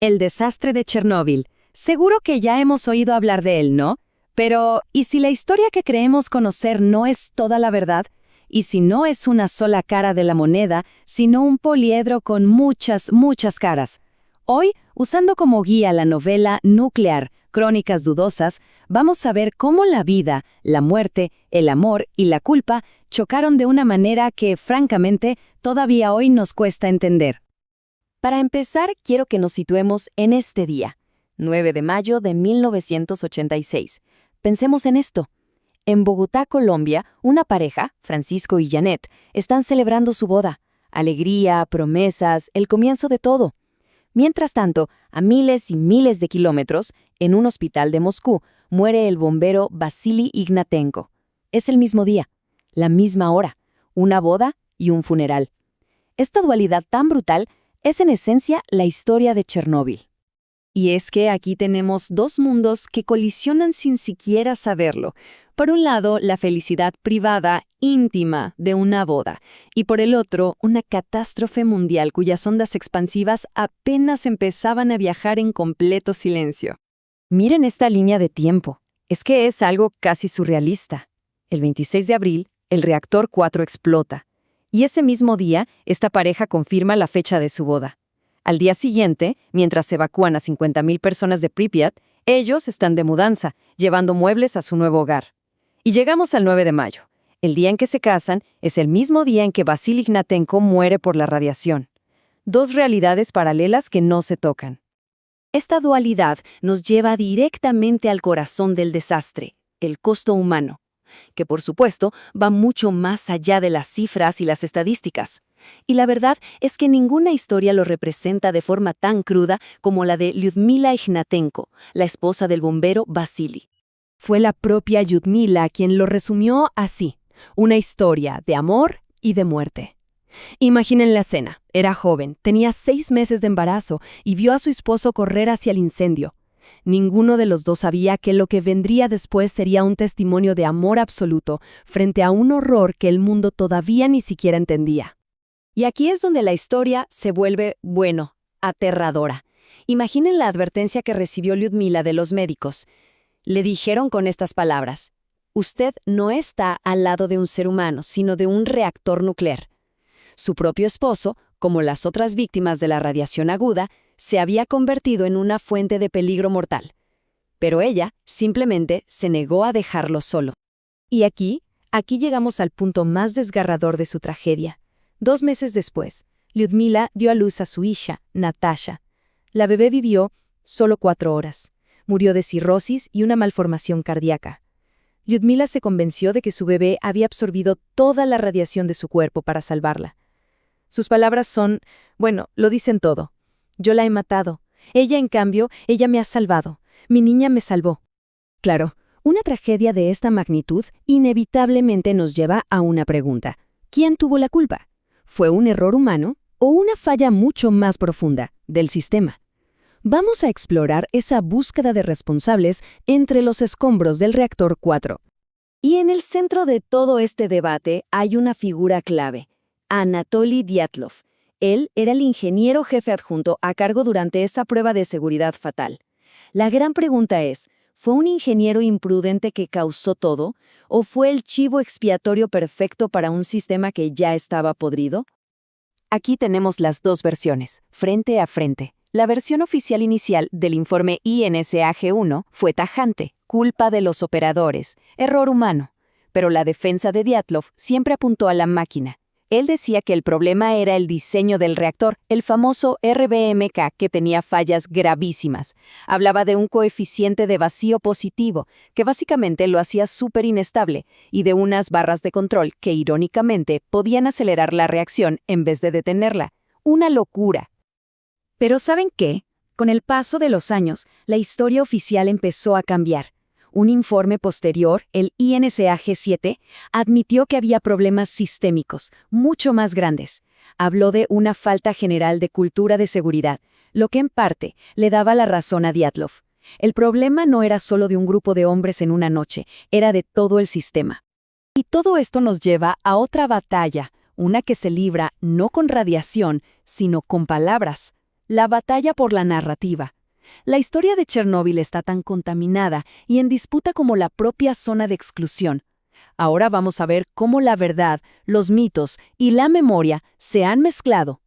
El desastre de Chernóbil. Seguro que ya hemos oído hablar de él, ¿no? Pero, ¿y si la historia que creemos conocer no es toda la verdad? ¿Y si no es una sola cara de la moneda, sino un poliedro con muchas, muchas caras? Hoy, usando como guía la novela Nuclear, Crónicas Dudosas, vamos a ver cómo la vida, la muerte, el amor y la culpa chocaron de una manera que, francamente, todavía hoy nos cuesta entender. Para empezar, quiero que nos situemos en este día, 9 de mayo de 1986. Pensemos en esto. En Bogotá, Colombia, una pareja, Francisco y Janet, están celebrando su boda. Alegría, promesas, el comienzo de todo. Mientras tanto, a miles y miles de kilómetros, en un hospital de Moscú, muere el bombero Vasily Ignatenko. Es el mismo día, la misma hora, una boda y un funeral. Esta dualidad tan brutal es en esencia la historia de Chernóbil. Y es que aquí tenemos dos mundos que colisionan sin siquiera saberlo. Por un lado, la felicidad privada, íntima, de una boda, y por el otro, una catástrofe mundial cuyas ondas expansivas apenas empezaban a viajar en completo silencio. Miren esta línea de tiempo. Es que es algo casi surrealista. El 26 de abril, el reactor 4 explota. Y ese mismo día, esta pareja confirma la fecha de su boda. Al día siguiente, mientras se evacúan a 50.000 personas de Pripyat, ellos están de mudanza, llevando muebles a su nuevo hogar. Y llegamos al 9 de mayo. El día en que se casan es el mismo día en que Vasily Ignatenko muere por la radiación. Dos realidades paralelas que no se tocan. Esta dualidad nos lleva directamente al corazón del desastre, el costo humano, que por supuesto va mucho más allá de las cifras y las estadísticas. Y la verdad es que ninguna historia lo representa de forma tan cruda como la de Lyudmila Ignatenko, la esposa del bombero Vasily. Fue la propia Lyudmila quien lo resumió así: una historia de amor y de muerte. Imaginen la escena. Era joven, tenía 6 meses de embarazo y vio a su esposo correr hacia el incendio. Ninguno de los dos sabía que lo que vendría después sería un testimonio de amor absoluto frente a un horror que el mundo todavía ni siquiera entendía. Y aquí es donde la historia se vuelve, bueno, aterradora. Imaginen la advertencia que recibió Lyudmila de los médicos. Le dijeron con estas palabras: «Usted no está al lado de un ser humano, sino de un reactor nuclear». Su propio esposo, como las otras víctimas de la radiación aguda, se había convertido en una fuente de peligro mortal. Pero ella simplemente se negó a dejarlo solo. Y aquí llegamos al punto más desgarrador de su tragedia. 2 meses después, Lyudmila dio a luz a su hija, Natasha. La bebé vivió solo 4 horas. Murió de cirrosis y una malformación cardíaca. Lyudmila se convenció de que su bebé había absorbido toda la radiación de su cuerpo para salvarla. Sus palabras son, bueno, lo dicen todo. Yo la he matado. Ella, en cambio, ella me ha salvado. Mi niña me salvó. Claro, una tragedia de esta magnitud inevitablemente nos lleva a una pregunta. ¿Quién tuvo la culpa? ¿Fue un error humano o una falla mucho más profunda del sistema? Vamos a explorar esa búsqueda de responsables entre los escombros del reactor 4. Y en el centro de todo este debate hay una figura clave: Anatoly Dyatlov. Él era el ingeniero jefe adjunto a cargo durante esa prueba de seguridad fatal. La gran pregunta es, ¿fue un ingeniero imprudente que causó todo? ¿O fue el chivo expiatorio perfecto para un sistema que ya estaba podrido? Aquí tenemos las dos versiones, frente a frente. La versión oficial inicial del informe INSAG-1 fue tajante, culpa de los operadores, error humano. Pero la defensa de Dyatlov siempre apuntó a la máquina. Él decía que el problema era el diseño del reactor, el famoso RBMK, que tenía fallas gravísimas. Hablaba de un coeficiente de vacío positivo, que básicamente lo hacía súper inestable, y de unas barras de control que, irónicamente, podían acelerar la reacción en vez de detenerla. Una locura. Pero ¿saben qué? Con el paso de los años, la historia oficial empezó a cambiar. Un informe posterior, el INSAG-7, admitió que había problemas sistémicos, mucho más grandes. Habló de una falta general de cultura de seguridad, lo que en parte le daba la razón a Dyatlov. El problema no era solo de un grupo de hombres en una noche, era de todo el sistema. Y todo esto nos lleva a otra batalla, una que se libra no con radiación, sino con palabras. la batalla por la narrativa. La historia de Chernóbil está tan contaminada y en disputa como la propia zona de exclusión. Ahora vamos a ver cómo la verdad, los mitos y la memoria se han mezclado.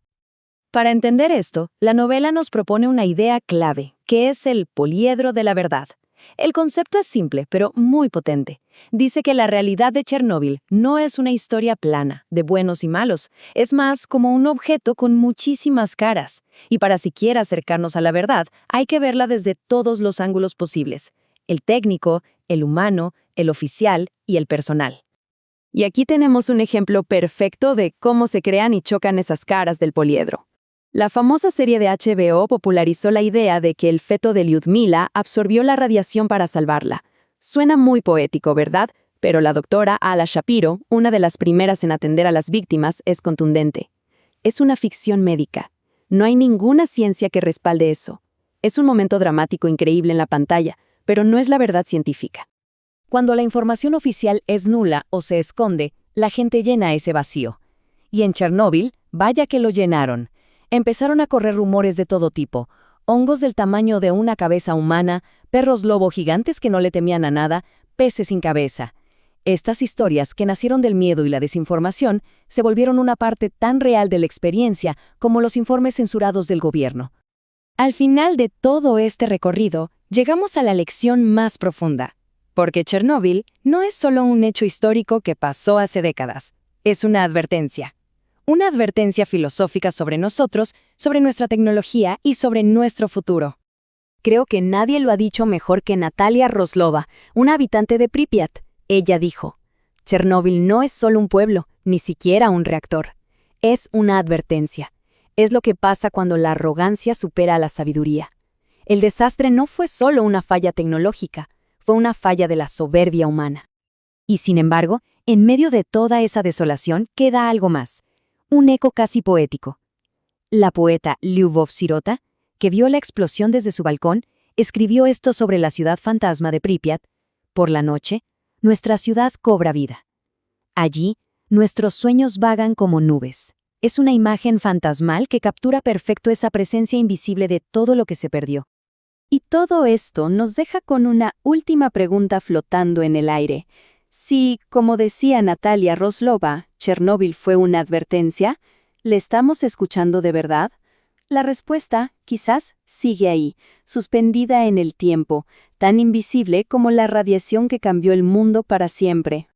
Para entender esto, la novela nos propone una idea clave, que es el poliedro de la verdad. El concepto es simple, pero muy potente. Dice que la realidad de Chernóbil no es una historia plana, de buenos y malos, es más como un objeto con muchísimas caras. Y para siquiera acercarnos a la verdad, hay que verla desde todos los ángulos posibles: el técnico, el humano, el oficial y el personal. Y aquí tenemos un ejemplo perfecto de cómo se crean y chocan esas caras del poliedro. La famosa serie de HBO popularizó la idea de que el feto de Lyudmila absorbió la radiación para salvarla. Suena muy poético, ¿verdad? Pero la doctora Ala Shapiro, una de las primeras en atender a las víctimas, es contundente. Es una ficción médica. No hay ninguna ciencia que respalde eso. Es un momento dramático increíble en la pantalla, pero no es la verdad científica. Cuando la información oficial es nula o se esconde, la gente llena ese vacío. Y en Chernóbil, vaya que lo llenaron. Empezaron a correr rumores de todo tipo: hongos del tamaño de una cabeza humana, perros lobo gigantes que no le temían a nada, peces sin cabeza. Estas historias, que nacieron del miedo y la desinformación, se volvieron una parte tan real de la experiencia como los informes censurados del gobierno. Al final de todo este recorrido, llegamos a la lección más profunda. Porque Chernóbil no es solo un hecho histórico que pasó hace décadas, es una advertencia. Una advertencia filosófica sobre nosotros, sobre nuestra tecnología y sobre nuestro futuro. Creo que nadie lo ha dicho mejor que Natalia Roslova, una habitante de Pripyat. Ella dijo: Chernóbil no es solo un pueblo, ni siquiera un reactor. Es una advertencia. Es lo que pasa cuando la arrogancia supera a la sabiduría. El desastre no fue solo una falla tecnológica, fue una falla de la soberbia humana. Y sin embargo, en medio de toda esa desolación queda algo más. Un eco casi poético. La poeta Lyubov Sirota, que vio la explosión desde su balcón, escribió esto sobre la ciudad fantasma de Pripyat: por la noche, nuestra ciudad cobra vida. Allí, nuestros sueños vagan como nubes. Es una imagen fantasmal que captura perfecto esa presencia invisible de todo lo que se perdió. Y todo esto nos deja con una última pregunta flotando en el aire. Si, como decía Natalia Roslova, Chernóbil fue una advertencia, ¿le estamos escuchando de verdad? La respuesta, quizás, sigue ahí, suspendida en el tiempo, tan invisible como la radiación que cambió el mundo para siempre.